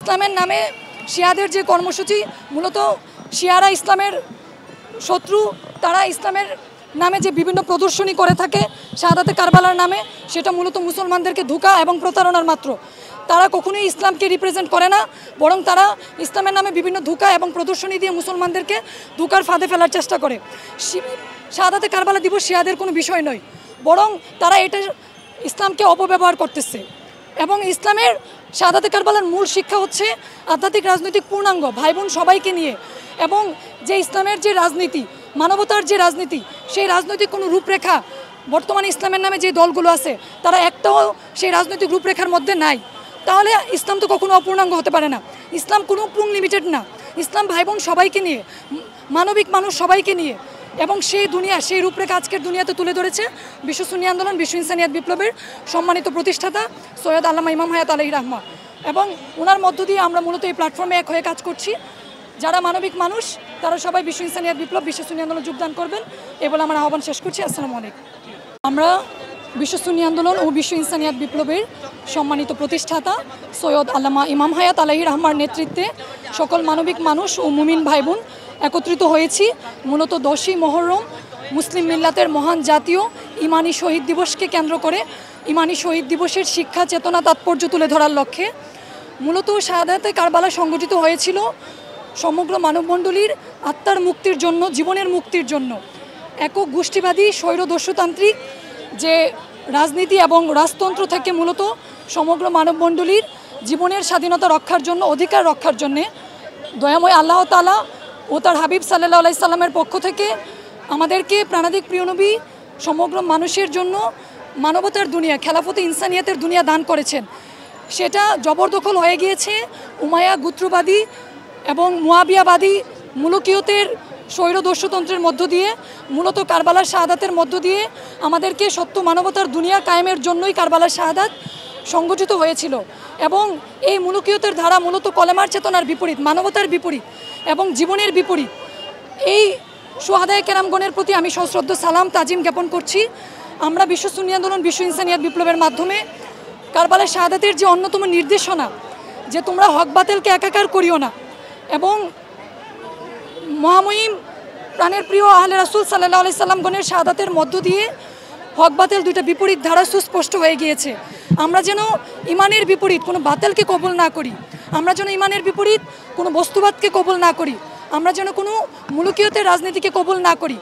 ইসলামের নামে শিয়াদের যে কর্মসূচি, মূলত শিয়ারা ইসলামের শত্রু, তারা ইসলামের নামে যে বিভিন্ন প্রদর্শনী করে থাকে শাহাদাতে কারবালার নামে, সেটা মূলত মুসলমানদেরকে ধোঁকা এবং প্রতারণার মাত্র। তারা কখনোই ইসলামকে রিপ্রেজেন্ট করে না, বরং তারা ইসলামের নামে বিভিন্ন ধোঁকা এবং প্রদর্শনী দিয়ে মুসলমানদেরকে ধোঁকার ফাঁদে ফেলার চেষ্টা করে। শাহাদাতে কারবালা দিবস শিয়াদের কোনো বিষয় নয়, বরং তারা এটা ইসলামকে অপব্যবহার করতেছে। এবং ইসলামের শাহাদাতে কারবালার মূল শিক্ষা হচ্ছে আধ্যাত্মিক রাজনৈতিক পূর্ণাঙ্গ, ভাই বোন সবাইকে নিয়ে, এবং যে ইসলামের যে রাজনীতি, মানবতার যে রাজনীতি, সেই রাজনৈতিক কোনো রূপরেখা বর্তমানে ইসলামের নামে যে দলগুলো আছে তারা একটাও সেই রাজনৈতিক রূপরেখার মধ্যে নাই। তাহলে ইসলাম তো কখনো অপূর্ণাঙ্গ হতে পারে না। ইসলাম কোনো পুং লিমিটেড না, ইসলাম ভাই বোন সবাইকে নিয়ে, মানবিক মানুষ সবাইকে নিয়ে, এবং সেই দুনিয়া, সেই রূপরেখা আজকের দুনিয়াতে তুলে ধরেছে বিশ্ব সুন্নি আন্দোলন, বিশ্ব ইনসানিয়াত বিপ্লবের সম্মানিত প্রতিষ্ঠাতা সৈয়দ আল্লামা ইমাম হায়াত আলাইহির রহমা। এবং ওনার মধ্য দিয়ে আমরা মূলত এই প্ল্যাটফর্মে এক হয়ে কাজ করছি। যারা মানবিক মানুষ তারা সবাই বিশ্ব ইনসানিয়াত বিপ্লব, বিশ্ব সুন্নি আন্দোলন যোগদান করবেন, এ বলে আমার আহ্বান শেষ করছি। আসসালামু আলাইকুম। আমরা বিশ্ব সুন্নি আন্দোলন ও বিশ্ব ইনসানিয়াত বিপ্লবের সম্মানিত প্রতিষ্ঠাতা সৈয়দ আল্লামা ইমাম হায়াত আলাইহির রহমার নেতৃত্বে সকল মানবিক মানুষ ও মুমিন ভাই বোন একত্রিত হয়েছি মূলত 10ই মুহররম মুসলিম মিল্লাতের মহান জাতীয় ইমানি শহীদ দিবসকে কেন্দ্র করে ইমানি শহীদ দিবসের শিক্ষা, চেতনা, তাৎপর্য তুলে ধরার লক্ষ্যে। মূলত শাহাদাতে কারবালা সংগঠিত হয়েছিল সমগ্র মানবমণ্ডলীর আত্মার মুক্তির জন্য, জীবনের মুক্তির জন্য। একক গোষ্ঠীবাদী স্বৈরদস্যুতান্ত্রিক যে রাজনীতি এবং রাজতন্ত্র থেকে মূলত সমগ্র মানবমণ্ডলীর জীবনের স্বাধীনতা রক্ষার জন্য, অধিকার রক্ষার জন্যে দয়াময় আল্লাহ তাআলা ও তার হাবিব সাল্লাল্লাহু আলাইহি সাল্লামের পক্ষ থেকে আমাদেরকে প্রাণাধিক প্রিয় নবী সমগ্র মানুষের জন্য মানবতার দুনিয়া, খেলাফতে ইনসানিয়াতের দুনিয়া দান করেছেন। সেটা জবরদখল হয়ে গিয়েছে উমাইয়া গোত্রবাদী এবং মুয়াবিয়াবাদী মুলুকিয়তের স্বৈরদস্যুতন্ত্রের মধ্য দিয়ে, মূলত কারবালার শাহাদাতের মধ্য দিয়ে আমাদেরকে সত্য মানবতার দুনিয়া কায়েমের জন্যই কারবালার শাহাদাত সংগঠিত হয়েছিল। এবং এই মুলুকিয়তের ধারা মূলত কলেমার চেতনার বিপরীত, মানবতার বিপরীত এবং জীবনের বিপরীত। এই শুহাদায়ে কেরামগণের প্রতি আমি সশ্রদ্ধ সালাম তাজিম জ্ঞাপন করছি। আমরা বিশ্ব সুন্নি আন্দোলন, বিশ্ব ইনসানিয়াত বিপ্লবের মাধ্যমে কারবালার শাহাদাতের যে অন্যতম নির্দেশনা, যে তোমরা হক বাতিলকে একাকার করিও না, এবং মহামহিম প্রাণের প্রিয় আহলে রাসূল সাল্লাল্লাহু আলাইহি সাল্লামগণের শাহাদাতের মধ্য দিয়ে হক বাতিল দুইটা বিপরীত ধারা সুস্পষ্ট হয়ে গিয়েছে। আমরা যেন ইমানের বিপরীত কোনো বাতিলকে কবুল না করি, আমরা যেন ইমানের বিপরীত কোনো বস্তুবাদকে কবুল না করি, আমরা যেন কোনো মুলুকিয়তের রাজনীতিকে কবুল না করি।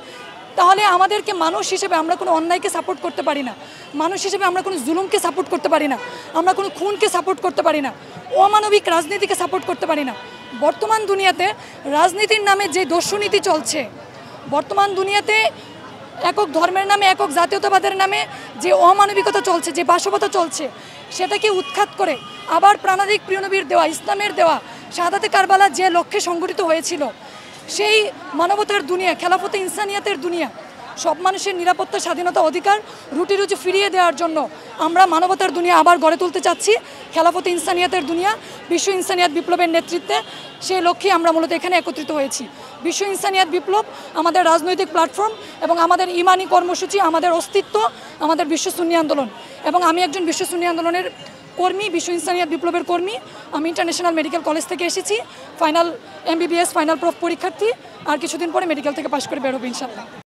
তাহলে আমাদেরকে মানুষ হিসেবে আমরা কোনো অন্যায়কে সাপোর্ট করতে পারি না, মানুষ হিসেবে আমরা কোনো জুলুমকে সাপোর্ট করতে পারি না, আমরা কোনো খুনকে সাপোর্ট করতে পারি না, অমানবিক রাজনীতিকে সাপোর্ট করতে পারি না। বর্তমান দুনিয়াতে রাজনীতির নামে যে দস্যুনীতি চলছে, বর্তমান দুনিয়াতে একক ধর্মের নামে, একক জাতীয়তাবাদের নামে যে অমানবিকতা চলছে, যে বাসবতা চলছে, সেটাকে উৎখাত করে আবার প্রাণাধিক প্রিয় নবীর দেওয়া, ইসলামের দেওয়া শাহাদাতে কারবালা যে লক্ষ্যে সংগঠিত হয়েছিল, সেই মানবতার দুনিয়া, খেলাফতে ইনসানিয়াতের দুনিয়া, সব মানুষের নিরাপত্তা, স্বাধীনতা, অধিকার, রুটি রুজি ফিরিয়ে দেওয়ার জন্য আমরা মানবতার দুনিয়া আবার গড়ে তুলতে চাচ্ছি, খেলাফতে ইনসানিয়াতের দুনিয়া বিশ্ব ইনসানিয়াত বিপ্লবের নেতৃত্বে। সেই লক্ষ্যে আমরা মূলত এখানে একত্রিত হয়েছি। বিশ্ব ইনসানিয়াত বিপ্লব আমাদের রাজনৈতিক প্ল্যাটফর্ম এবং আমাদের ইমানি কর্মসূচি, আমাদের অস্তিত্ব, আমাদের বিশ্ব সুন্নি আন্দোলন। এবং আমি একজন বিশ্ব সুন্নি আন্দোলনের কর্মী, বিশ্ব ইনসানিয়াত বিপ্লবের কর্মী। আমি ইন্টারন্যাশনাল মেডিকেল কলেজ থেকে এসেছি, ফাইনাল MBBS ফাইনাল প্রফ পরীক্ষার্থী। আর কিছুদিন পরে মেডিকেল থেকে পাশ করে বের হবো ইনশাআল্লাহ।